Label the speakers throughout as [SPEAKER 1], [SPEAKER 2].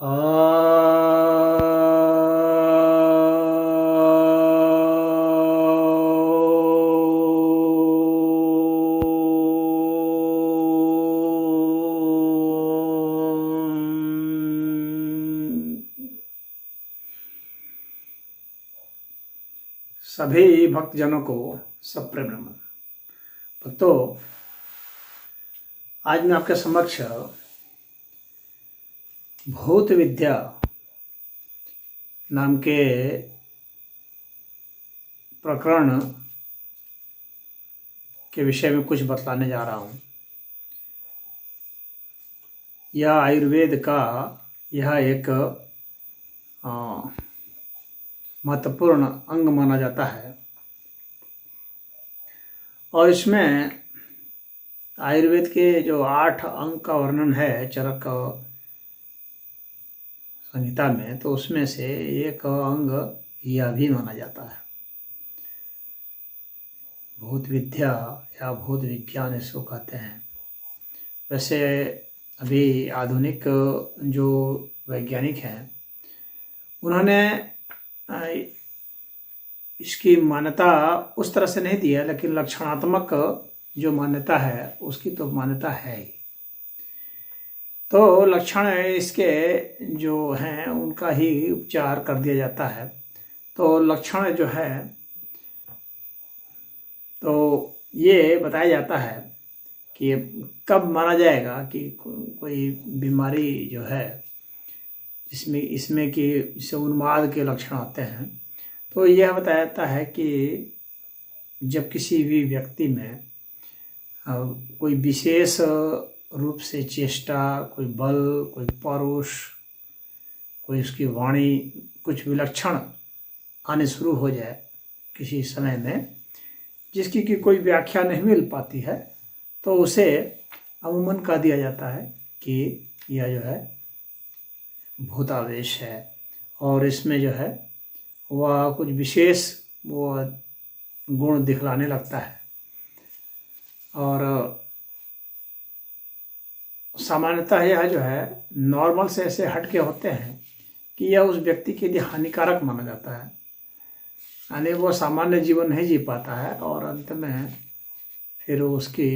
[SPEAKER 1] सभी भक्तजनों को सप्रेम नमन। भक्तों, आज मैं आपके समक्ष भूत विद्या नाम के प्रकरण के विषय में कुछ बतलाने जा रहा हूँ। यह आयुर्वेद का यह एक महत्वपूर्ण अंग माना जाता है और इसमें आयुर्वेद के जो 8 अंग का वर्णन है चरक संहिता में, तो उसमें से एक अंग यह भी माना जाता है। भूत विद्या या भूत विज्ञान इसको कहते हैं। वैसे अभी आधुनिक जो वैज्ञानिक हैं उन्होंने इसकी मान्यता उस तरह से नहीं दी है, लेकिन लक्षणात्मक जो मान्यता है उसकी तो मान्यता है ही। तो लक्षण इसके जो हैं उनका ही उपचार कर दिया जाता है। तो लक्षण जो है तो ये बताया जाता है कि कब माना जाएगा कि कोई बीमारी जो है जिसमें इसमें कि जिससे उन्माद के लक्षण आते हैं, तो यह बताया जाता है कि जब किसी भी व्यक्ति में कोई विशेष रूप से चेष्टा, कोई बल, कोई पौरुष, कोई उसकी वाणी कुछ विलक्षण आने शुरू हो जाए किसी समय में, जिसकी कि कोई व्याख्या नहीं मिल पाती है, तो उसे अमूमन कह दिया जाता है कि यह जो है भूतावेश है और इसमें जो है वह कुछ विशेष वो गुण दिखलाने लगता है। और सामान्यतः यह जो है नॉर्मल से ऐसे हट के होते हैं कि यह उस व्यक्ति के लिए हानिकारक माना जाता है, यानी वो सामान्य जीवन नहीं जी पाता है और अंत में फिर उसकी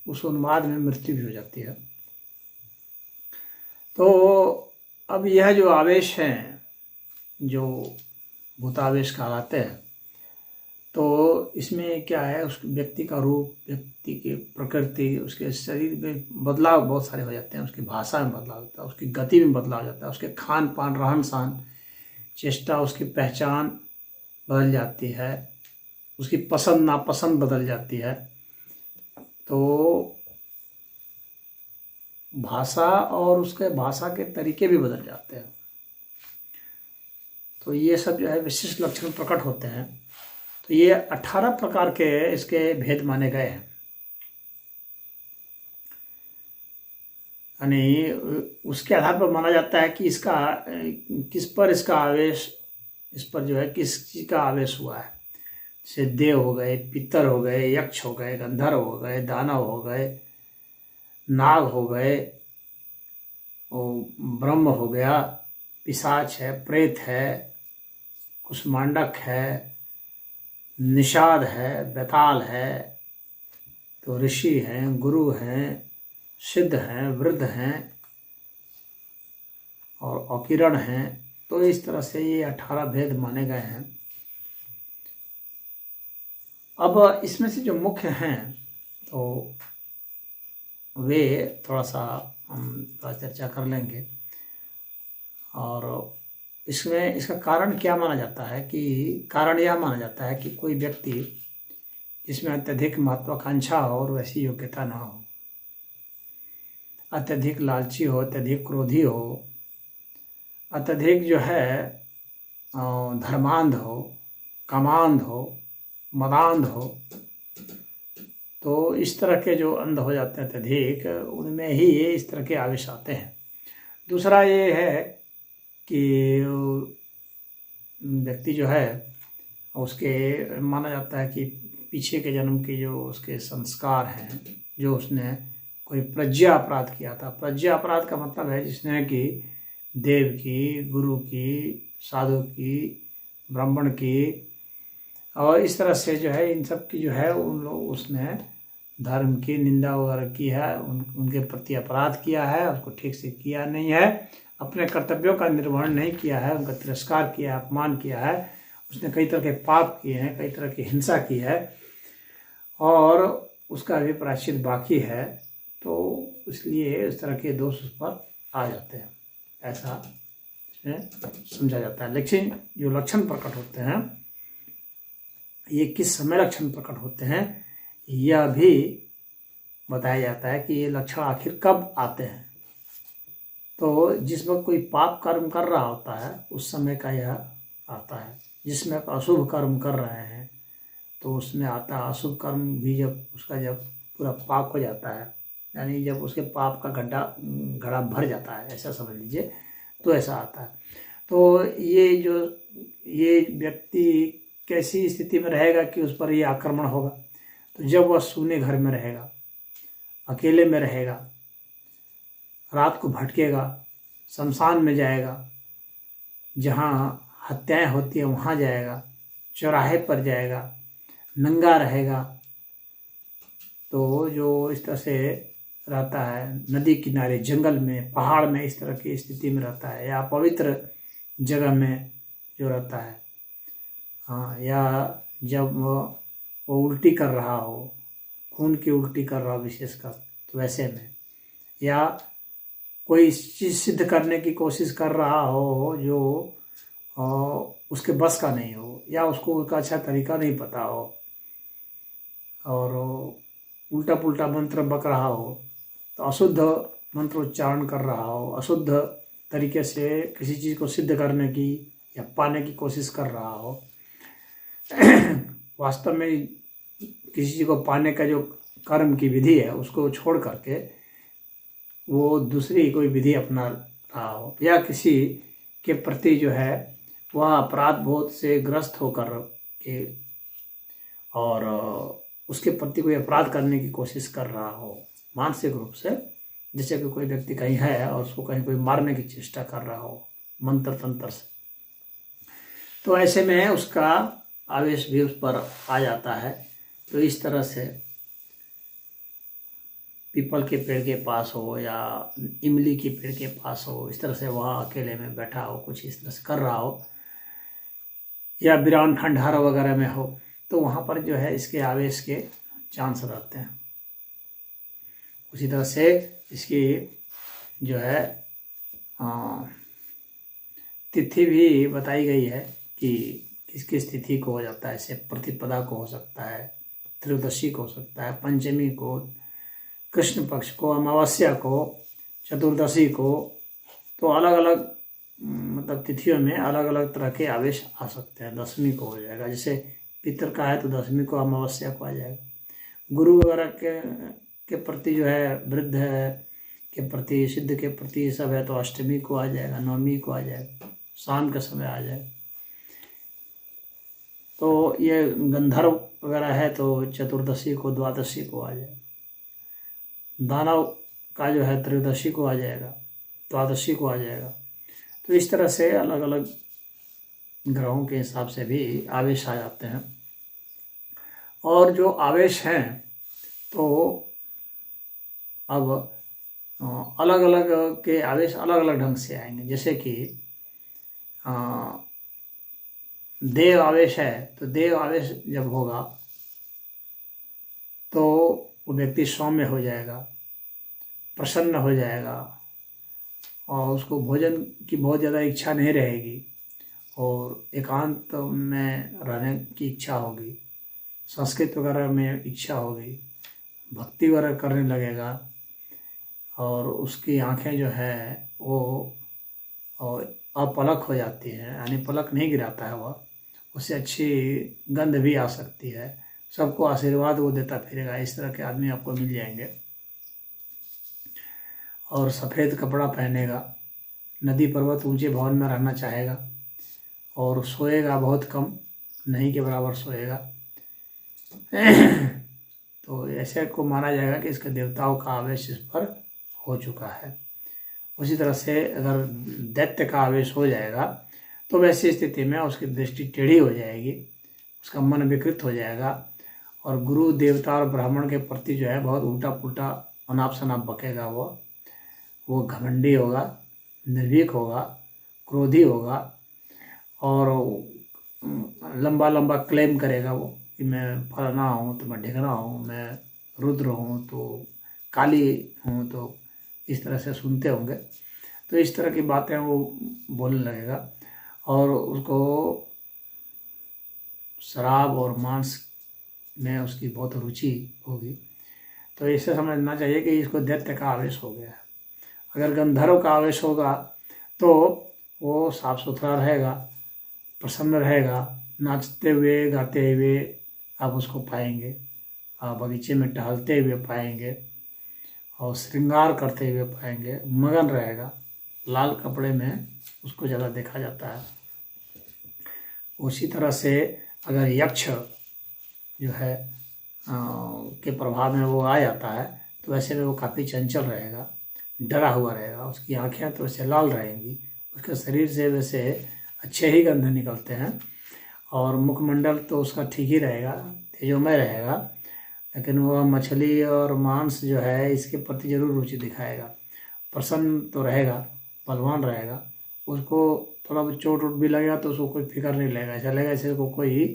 [SPEAKER 1] उस उन्माद में मृत्यु भी हो जाती है। तो अब यह जो आवेश हैं जो भूतावेश कहलाते हैं, तो इसमें क्या है, उस व्यक्ति का रूप, व्यक्ति की प्रकृति, उसके शरीर में बदलाव बहुत सारे हो जाते हैं। उसकी भाषा में बदलाव होता है, उसकी गति में बदलाव हो जाता है, उसके खान पान, रहन सहन, चेष्टा, उसकी पहचान बदल जाती है, उसकी पसंद नापसंद बदल जाती है। तो भाषा और उसके भाषा के तरीके भी बदल जाते हैं। तो ये सब जो है विशिष्ट लक्षण प्रकट होते हैं। तो ये 18 प्रकार के इसके भेद माने गए हैं, यानी उसके आधार पर माना जाता है कि इसका किस पर इसका आवेश, इस पर जो है किस चीज़ का आवेश हुआ है। जैसे देव हो गए, पितर हो गए, यक्ष हो गए, गंधर्व हो गए, दानव हो गए, नाग हो गए, ब्रह्म हो गया, पिशाच है, प्रेत है, कुष्मांडक है, निषाद है, बेताल है, तो ऋषि हैं, गुरु हैं, सिद्ध हैं, वृद्ध हैं और अकिरण हैं। तो इस तरह से ये 18 भेद माने गए हैं। अब इसमें से जो मुख्य हैं तो वे थोड़ा सा हम चर्चा कर लेंगे। और इसमें इसका कारण क्या माना जाता है कि कारण यह माना जाता है कि कोई व्यक्ति जिसमें अत्यधिक महत्वाकांक्षा हो और वैसी योग्यता ना हो, अत्यधिक लालची हो, अत्यधिक क्रोधी हो, अत्यधिक जो है धर्मांध हो, कामांध हो, मदांध हो, तो इस तरह के जो अंध हो जाते हैं अत्यधिक, उनमें ही ये इस तरह के आवेश आते हैं। दूसरा ये है कि व्यक्ति जो है उसके माना जाता है कि पीछे के जन्म के जो उसके संस्कार हैं, जो उसने कोई प्रज्ञा अपराध किया था। प्रज्ञा अपराध का मतलब है जिसने कि देव की, गुरु की, साधु की, ब्राह्मण की, और इस तरह से जो है इन सब की जो है उन लोग उसने धर्म की निंदा वगैरह की है, उनके प्रति अपराध किया है, उसको ठीक से किया नहीं है, अपने कर्तव्यों का निर्वहन नहीं किया है, उनका तिरस्कार किया है, अपमान किया है, उसने कई तरह के पाप किए हैं, कई तरह की हिंसा की है और उसका भी प्रायश्चित बाकी है। तो इसलिए इस तरह के दोष उस पर आ जाते हैं, ऐसा इसमें समझा जाता है। लेकिन जो लक्षण प्रकट होते हैं ये किस समय लक्षण प्रकट होते हैं यह भी बताया जाता है कि ये लक्षण आखिर कब आते हैं। तो जिस वक्त कोई पाप कर्म कर रहा होता है उस समय का यह आता है, जिसमें अशुभ कर्म कर रहे हैं तो उसमें आता है। अशुभ कर्म भी जब पूरा पाप हो जाता है, यानी जब उसके पाप का घड़ा भर जाता है, ऐसा समझ लीजिए, तो ऐसा आता है। तो ये व्यक्ति कैसी स्थिति में रहेगा कि उस पर ये आक्रमण होगा? तो जब वह सूने घर में रहेगा, अकेले में रहेगा, रात को भटकेगा, शमशान में जाएगा, जहाँ हत्याएं होती है वहाँ जाएगा, चौराहे पर जाएगा, नंगा रहेगा। तो जो इस तरह से रहता है नदी किनारे, जंगल में, पहाड़ में, इस तरह की स्थिति में रहता है, या पवित्र जगह में जो रहता है, हाँ, या जब वो उल्टी कर रहा हो, खून की उल्टी कर रहा हो विशेषकर, तो वैसे में, या कोई चीज़ सिद्ध करने की कोशिश कर रहा हो जो उसके बस का नहीं हो, या उसको उसका अच्छा तरीका नहीं पता हो और उल्टा पुल्टा मंत्र बक रहा हो, तो अशुद्ध मंत्रोच्चारण कर रहा हो, अशुद्ध तरीके से किसी चीज़ को सिद्ध करने की या पाने की कोशिश कर रहा हो, वास्तव में किसी चीज़ को पाने का जो कर्म की विधि है उसको छोड़ करके वो दूसरी कोई विधि अपना रहा हो, या किसी के प्रति जो है वह अपराध बोध से ग्रस्त होकर के और उसके प्रति कोई अपराध करने की कोशिश कर रहा हो मानसिक रूप से, जैसे कि कोई व्यक्ति कहीं है और उसको कहीं कोई मारने की चेष्टा कर रहा हो मंत्र तंत्र से, तो ऐसे में उसका आवेश भी उस पर आ जाता है। तो इस तरह से पीपल के पेड़ के पास हो या इमली के पेड़ के पास हो, इस तरह से वहाँ अकेले में बैठा हो, कुछ इस तरह से कर रहा हो, या बिरान खंडहर वगैरह में हो, तो वहाँ पर जो है इसके आवेश के चांस रहते हैं। उसी तरह से इसकी जो है तिथि भी बताई गई है कि किस किस तिथि को हो जाता है। ऐसे प्रतिपदा को हो सकता है, त्रयोदशी को हो सकता है, पंचमी को, कृष्ण पक्ष को, अमावस्या को, चतुर्दशी को, तो अलग अलग मतलब तिथियों में अलग अलग तरह के आवेश आ सकते हैं। दशमी को हो जाएगा, जैसे पितर का है तो दशमी को, अमावस्या को आ जाएगा। गुरु वगैरह के प्रति जो है, वृद्ध है के प्रति, सिद्ध के प्रति सब है तो अष्टमी को आ जाएगा, नवमी को आ जाएगा, शाम के समय आ जाएगा। तो ये गंधर्व वगैरह है तो चतुर्दशी को, द्वादशी को आ जाएगा। दानव का जो है त्रयोदशी को आ जाएगा, द्वादशी को आ जाएगा। तो इस तरह से अलग अलग ग्रहों के हिसाब से भी आवेश आ जाते हैं। और जो आवेश हैं तो अब अलग अलग के आवेश अलग अलग ढंग से आएंगे। जैसे कि देव आवेश है तो देव आवेश जब होगा तो वो व्यक्ति सौम्य हो जाएगा, प्रसन्न हो जाएगा और उसको भोजन की बहुत ज़्यादा इच्छा नहीं रहेगी और एकांत में रहने की इच्छा होगी, संस्कृत वगैरह में इच्छा होगी, भक्ति वगैरह करने लगेगा और उसकी आंखें जो है वो और अपलक हो जाती हैं, यानी पलक नहीं गिराता है वह, उससे अच्छी गंध भी आ सकती है, सबको आशीर्वाद वो देता फिरेगा। इस तरह के आदमी आपको मिल जाएंगे। और सफ़ेद कपड़ा पहनेगा, नदी पर्वत ऊंचे भवन में रहना चाहेगा और सोएगा बहुत कम, नहीं के बराबर सोएगा। तो ऐसे को माना जाएगा कि इसके देवताओं का आवेश इस पर हो चुका है। उसी तरह से अगर दैत्य का आवेश हो जाएगा तो वैसी स्थिति में उसकी दृष्टि टेढ़ी हो जाएगी, उसका मन विकृत हो जाएगा और गुरु देवता और ब्राह्मण के प्रति जो है बहुत उल्टा पुल्टा अनाप शनाप बकेगा। वो घमंडी होगा, निर्भीक होगा, क्रोधी होगा और लंबा लंबा क्लेम करेगा वो कि मैं फलाना हूँ तो मैं ढिकना हूँ, मैं रुद्र हूँ तो काली हूँ, तो इस तरह से सुनते होंगे। तो इस तरह की बातें वो बोलने लगेगा और उसको शराब और मांस में उसकी बहुत रुचि होगी। तो इससे समझना चाहिए कि इसको दैत्य का आवेश हो गया है। अगर गंधर्व का आवेश होगा तो वो साफ सुथरा रहेगा, प्रसन्न रहेगा, नाचते हुए गाते हुए आप उसको पाएंगे, आप बगीचे में टहलते हुए पाएंगे और श्रृंगार करते हुए पाएंगे, मगन रहेगा। लाल कपड़े में उसको ज़्यादा देखा जाता है। उसी तरह से अगर यक्ष जो है के प्रभाव में वो आ जाता है तो वैसे में वो काफ़ी चंचल रहेगा, डरा हुआ रहेगा, उसकी आँखें तो वैसे लाल रहेंगी, उसके शरीर से वैसे अच्छे ही गंध निकलते हैं और मुखमंडल तो उसका ठीक ही रहेगा, तेजोमय रहेगा, लेकिन वह मछली और मांस जो है इसके प्रति जरूर रुचि दिखाएगा। प्रसन्न तो रहेगा, बलवान रहेगा, उसको थोड़ा बहुत चोट वोट भी लगेगा तो उसको कोई फिक्र नहीं लगेगा, ऐसा लगेगा जैसे को कोई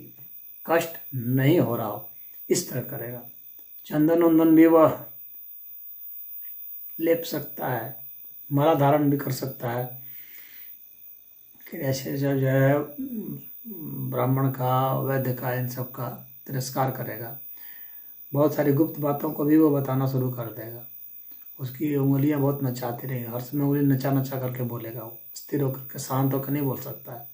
[SPEAKER 1] कष्ट नहीं हो रहा हो, इस तरह करेगा। चंदन वंदन भी वह लेप सकता है, माला धारण भी कर सकता है। ऐसे जो है ब्राह्मण का, वैद्य का, इन सब का तिरस्कार करेगा। बहुत सारी गुप्त बातों को भी वो बताना शुरू कर देगा। उसकी उंगलियां बहुत नचाती रहेंगी, हर समय उंगली नचा नचा करके बोलेगा। वो स्थिर होकर के शांत होकर नहीं बोल सकता है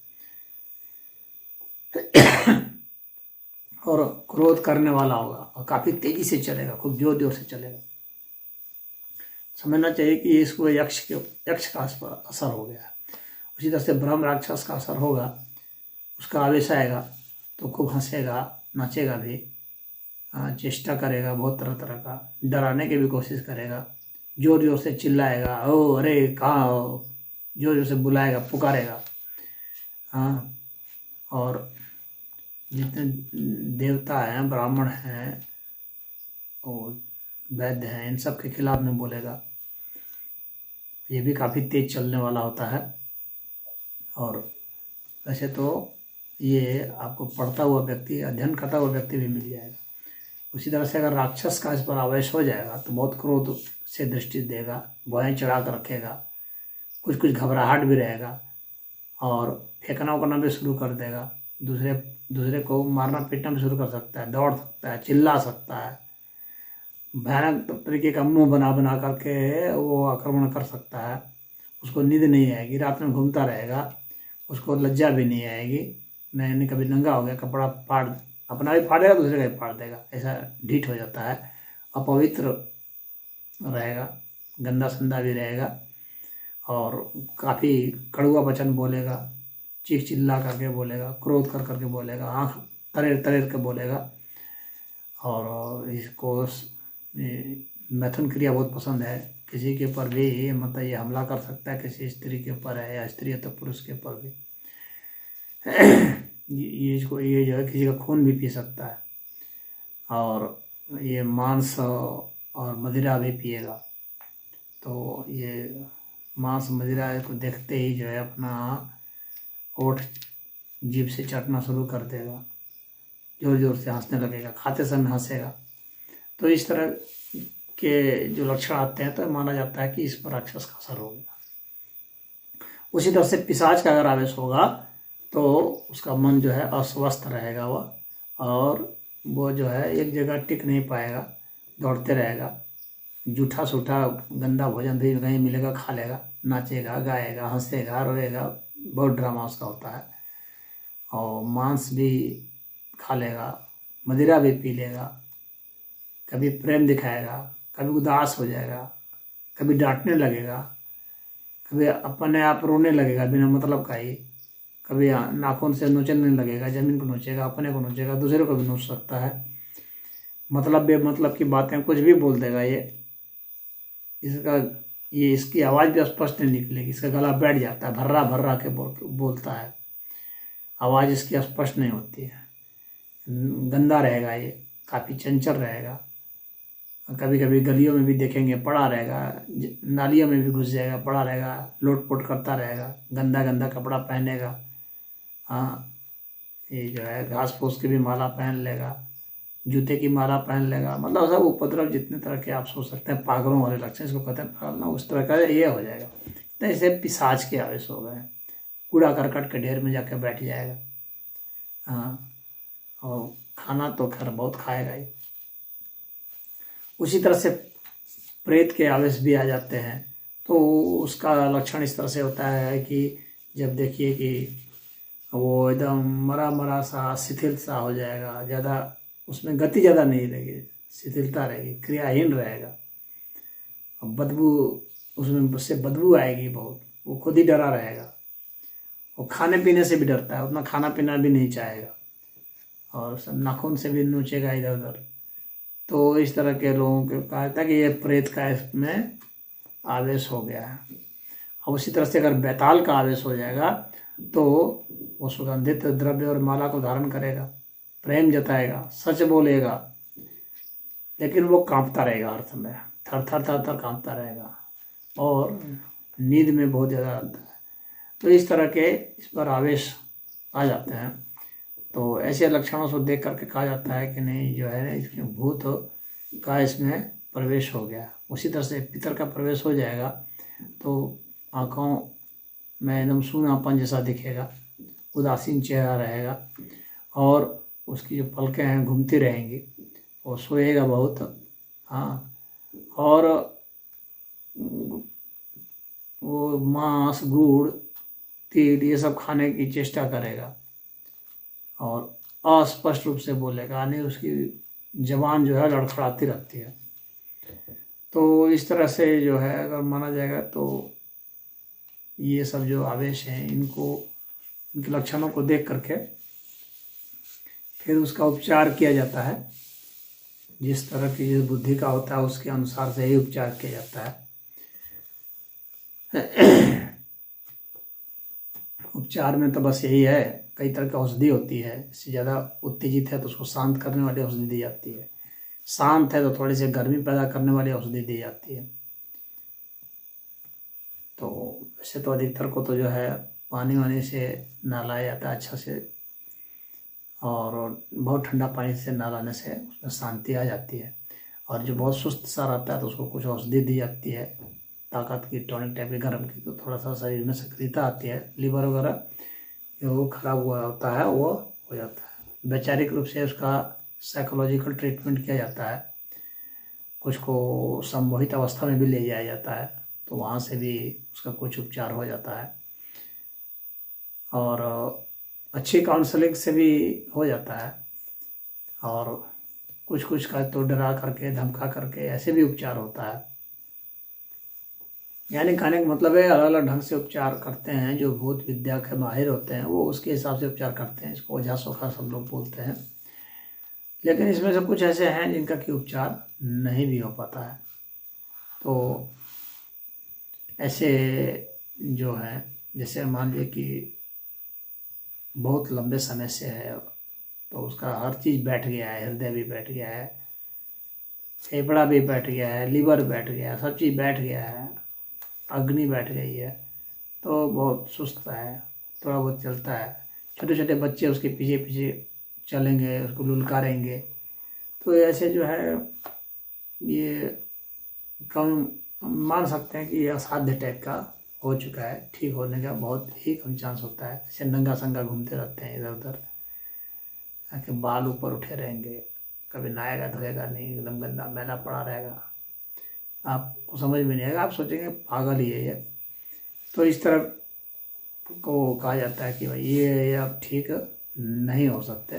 [SPEAKER 1] और क्रोध करने वाला होगा और काफ़ी तेजी से चलेगा, खूब जोर जोर से चलेगा। समझना चाहिए कि इसको यक्ष का असर हो गया है। उसी तरह से ब्रह्म राक्षस का असर होगा, उसका आवेश आएगा तो खूब हंसेगा, नाचेगा भी, चेष्टा करेगा बहुत तरह तरह का, डराने की भी कोशिश करेगा, जोर जोर से चिल्लाएगा, ओ अरे कहाँ हो, जोर जोर से बुलाएगा, पुकारेगा। हाँ, और जितने देवता हैं, ब्राह्मण हैं और वैद्य हैं, इन सब के खिलाफ में बोलेगा। ये भी काफ़ी तेज चलने वाला होता है। और वैसे तो ये आपको पढ़ता हुआ व्यक्ति, अध्ययन करता हुआ व्यक्ति भी मिल जाएगा। उसी तरह से अगर राक्षस का इस पर आवेश हो जाएगा तो बहुत क्रोध से दृष्टि देगा, भौहें चढ़ा कर रखेगा, कुछ कुछ घबराहट भी रहेगा और फेंकना उकना भी शुरू कर देगा, दूसरे को मारना पीटना भी शुरू कर सकता है, दौड़ सकता है, चिल्ला सकता है, भयानक तरीके का मुंह बना बना करके वो आक्रमण कर सकता है। उसको नींद नहीं आएगी, रात में घूमता रहेगा, उसको लज्जा भी नहीं आएगी। मैंने कभी नंगा हो गया, कपड़ा फाड़, अपना भी फाड़ेगा, दूसरे का भी फाड़ देगा, ऐसा ढीठ हो जाता है। अपवित्र रहेगा, गंदा संदा भी रहेगा और काफ़ी कड़वा वचन बोलेगा, चीख चिल्ला करके बोलेगा, क्रोध कर करके बोलेगा, आँख तरेर तरेर के बोलेगा। और इसको मैथुन क्रिया बहुत पसंद है, किसी के ऊपर भी मतलब ये हमला कर सकता है, किसी स्त्री के ऊपर है या स्त्री है तो पुरुष के ऊपर भी ये जो है किसी का खून भी पी सकता है। और ये मांस और मदिरा भी पिएगा। तो ये मांस मदिरा को देखते ही जो है अपना होठ जीभ से चाटना शुरू कर देगा, जोर जोर से हंसने लगेगा, खाते समय हंसेगा। तो इस तरह के जो लक्षण आते हैं तो माना जाता है कि इस पर राक्षस का असर हो गया। उसी तरह से पिशाच का अगर आवेश होगा तो उसका मन जो है अस्वस्थ रहेगा वह, और वो जो है एक जगह टिक नहीं पाएगा, दौड़ते रहेगा, जूठा सूठा गंदा भोजन भी कहीं मिलेगा खा लेगा, नाचेगा, गाएगा, हंसेगा, रोएगा, बहुत ड्रामा उसका होता है। और मांस भी खा लेगा, मदिरा भी पी लेगा, कभी प्रेम दिखाएगा, कभी उदास हो जाएगा, कभी डांटने लगेगा, कभी अपने आप रोने लगेगा बिना मतलब का ही, कभी नाखून से नोचने लगेगा, ज़मीन को नोचेगा, अपने को नोचेगा, दूसरे को भी नोच सकता है, मतलब बेमतलब की बातें कुछ भी बोल देगा ये। इसका ये इसकी आवाज़ भी स्पष्ट नहीं निकलेगी, इसका गला बैठ जाता है, भर्रा भर्रा के बोलता है, आवाज़ इसकी स्पष्ट नहीं होती है, गंदा रहेगा, ये काफ़ी चंचल रहेगा। कभी कभी गलियों में भी देखेंगे पड़ा रहेगा, नालियों में भी घुस जाएगा, पड़ा रहेगा, लोटपोट करता रहेगा, गंदा गंदा कपड़ा पहनेगा। हाँ, ये जो है घास फूस की भी माला पहन लेगा, जूते की माला पहन लेगा, मतलब सब उपद्रव जितने तरह के आप सोच सकते हैं, पागलों वाले लक्षण इसको कहते हैं पागल ना, उस तरह का ये हो जाएगा। तो इसे पिशाच के आवेश हो गए, कूड़ा करकट के ढेर में जाकर बैठ जाएगा। हाँ, और खाना तो खैर बहुत खाएगा ही। उसी तरह से प्रेत के आवेश भी आ जाते हैं, तो उसका लक्षण इस तरह से होता है कि जब देखिए कि वो एकदम मरा मरा सा शिथिल सा हो जाएगा, ज़्यादा उसमें गति ज़्यादा नहीं रहेगी, शिथिलता रहेगी, क्रियाहीन रहेगा, और बदबू उसमें उससे बदबू आएगी बहुत, वो खुद ही डरा रहेगा, वो खाने पीने से भी डरता है, उतना खाना पीना भी नहीं चाहेगा, और सब नाखून से भी नोचेगा इधर उधर। तो इस तरह के लोगों को कहा था कि ये प्रेत का इसमें आवेश हो गया है। और उसी तरह से अगर बैताल का आवेश हो जाएगा तो वो सुगंधित द्रव्य और माला को धारण करेगा, प्रेम जताएगा, सच बोलेगा, लेकिन वो कांपता रहेगा हर समय, थर थर थर थर कांपता रहेगा, और नींद में बहुत ज़्यादा आता है। तो इस तरह के इस पर आवेश आ जाते हैं। तो ऐसे लक्षणों को देख करके कहा जाता है कि नहीं जो है इसमें भूत का इसमें प्रवेश हो गया। उसी तरह से पितर का प्रवेश हो जाएगा तो आँखों में एकदम सूनापन जैसा दिखेगा, उदासीन चेहरा रहेगा, और उसकी जो पलकें हैं घूमती रहेंगी, और सोएगा बहुत। हाँ, और वो मांस, गुड़, तिल ये सब खाने की चेष्टा करेगा, और अस्पष्ट रूप से बोलेगा, यानी उसकी जबान जो है लड़खड़ाती रहती है। तो इस तरह से जो है अगर माना जाएगा तो ये सब जो आवेश हैं इनको, इनके लक्षणों को देख करके फिर उसका उपचार किया जाता है। जिस तरह की जिस बुद्धि का होता है उसके अनुसार से ही उपचार किया जाता है। उपचार में तो बस यही है, कई तरह की औषधि होती है, इससे ज़्यादा उत्तेजित है तो उसको शांत करने वाली औषधि दी जाती है, शांत है तो थोड़ी सी गर्मी पैदा करने वाली औषधि दी जाती है। तो वैसे तो अधिकतर को तो जो है पानी वानी से नहलाया जाता है अच्छा से, और बहुत ठंडा पानी से नहलाने से उसमें शांति आ जाती है। और जो बहुत सुस्त सा रहता है तो उसको कुछ औषधि दी जाती है, ताकत की, टॉनिक टाइप की, गर्म की, तो थोड़ा सा शरीर में सक्रियता आती है, लीवर वगैरह जो खराब हुआ होता है वो हो जाता है। वैचारिक रूप से उसका साइकोलॉजिकल ट्रीटमेंट किया जाता है, कुछ को सम्मोहित अवस्था में भी ले जाया जाता है, तो वहाँ से भी उसका कुछ उपचार हो जाता है, और अच्छी काउंसलिंग से भी हो जाता है, और कुछ कुछ का तो डरा करके धमका करके ऐसे भी उपचार होता है। यानी कहने का मतलब है अलग अलग ढंग से उपचार करते हैं, जो भूत विद्या के माहिर होते हैं वो उसके हिसाब से उपचार करते हैं, इसको ओझा सोखा सब लोग बोलते हैं। लेकिन इसमें से कुछ ऐसे हैं जिनका कि उपचार नहीं भी हो पाता है। तो ऐसे जो है, जैसे मान लीजिए कि बहुत लंबे समय से है तो उसका हर चीज़ बैठ गया है, हृदय भी बैठ गया है, फेफड़ा भी बैठ गया है, लीवर बैठ गया है, सब चीज़ बैठ गया है, अग्नि बैठ गई है, तो बहुत सुस्त है, थोड़ा बहुत चलता है, छोटे छोटे बच्चे उसके पीछे पीछे चलेंगे, उसको लुलकारेंगे, तो ऐसे जो है ये कम मान सकते हैं कि ये असाध्य टाइप का हो चुका है। ठीक होने का बहुत ही कम चांस होता है। ऐसे नंगा संगा घूमते रहते हैं इधर उधर, के बाल ऊपर उठे रहेंगे, कभी नहाएगा धोएगा नहीं, एकदम गंदा मैला पड़ा रहेगा, आपको समझ में नहीं आएगा, आप सोचेंगे पागल ही है ये। तो इस तरह को कहा जाता है कि भाई ये अब ठीक नहीं हो सकते।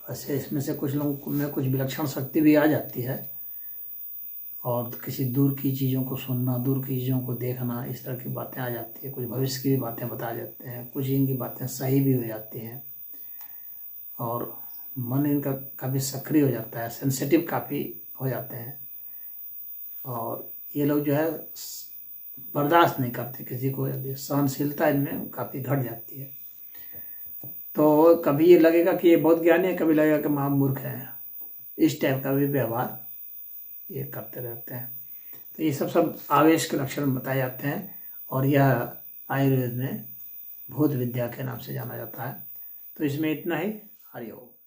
[SPEAKER 1] वैसे इसमें से कुछ लोगों में कुछ विलक्षण शक्ति भी आ जाती है, और किसी दूर की चीज़ों को सुनना, दूर की चीज़ों को देखना, इस तरह की बातें आ जाती है। कुछ भविष्य की भी बातें बता जाते हैं, कुछ इनकी बातें सही भी हो जाती हैं, और मन इनका काफ़ी सक्रिय हो जाता है, सेंसिटिव काफ़ी हो जाते हैं, और ये लोग जो है बर्दाश्त नहीं करते किसी को, सहनशीलता इनमें काफ़ी घट जाती है। तो कभी ये लगेगा कि ये बहुत ज्ञानी है, कभी लगेगा कि महामूर्ख है, इस टाइप का भी व्यवहार ये करते रहते हैं। तो ये सब आवेश के लक्षण बताए जाते हैं, और यह आयुर्वेद में भूत विद्या के नाम से जाना जाता है। तो इसमें इतना ही। हरि ओम।